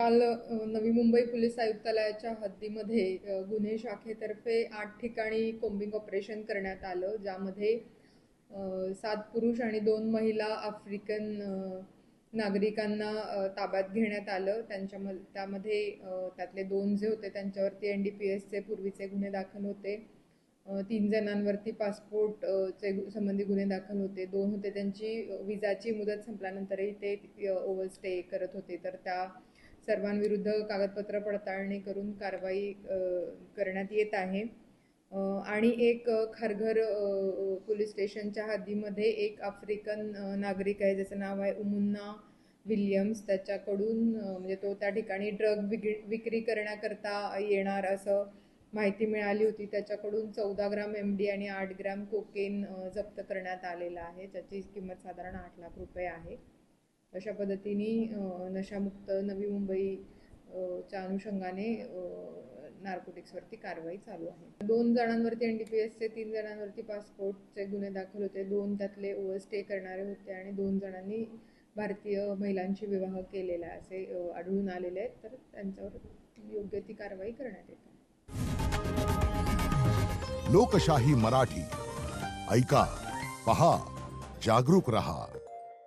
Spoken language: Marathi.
काल नवी मुंबई पोलीस आयुक्तालयाच्या हद्दीमध्ये गुन्हे शाखेतर्फे 8 ठिकाणी कोम्बिंग ऑपरेशन करण्यात आलं, ज्यामध्ये 7 पुरुष आणि 2 महिला आफ्रिकन नागरिकांना ताब्यात घेण्यात आलं. त्यामध्ये त्यातले 2 जे होते त्यांच्यावरती NDPSचे पूर्वीचे गुन्हे दाखल होते. 3 जणांवरती पासपोर्ट चे संबंधी गुन्हे दाखल होते. 2 होते त्यांची विजाची मुदत संपल्यानंतरही ते ओव्हरस्टे करत होते. तर त्या सर्वांविरुद्ध कागदपत्र पडताळणी करून कारवाई करण्यात येत आहे. आणि एक खारघर पोलीस स्टेशनच्या हद्दीमध्ये एक आफ्रिकन नागरिक आहे, ज्याचं नाव आहे उमुन्ना विल्यम्स. त्याच्याकडून म्हणजे तो त्या ठिकाणी ड्रग विक्री करण्याकरता येणार असं माहिती मिळाली होती. त्याच्याकडून 14 ग्राम MD आणि 8 ग्राम कोकेन जप्त करण्यात आलेला आहे, ज्याची किंमत साधारण 8 लाख रुपये आहे. अशा पद्धतीने नशामुक्त नवी मुंबई च्या अनुषंगाने नार्कोटिक्सवरती कारवाई चालू आहे. 2 जणांवरती NDPSचे, 3 जणांवरती पासपोर्टचे गुन्हे दाखल होते. 2 त्यातले ओव्हरस्टे करणारे होते आणि 2 जणांनी भारतीय महिलांशी विवाह केलेला असे आढळून आलेले आहेत. तर त्यांच्यावर योग्य ती कारवाई करण्यात येते. लोकशाही मराठी ऐका, पहा, जागरूक रहा.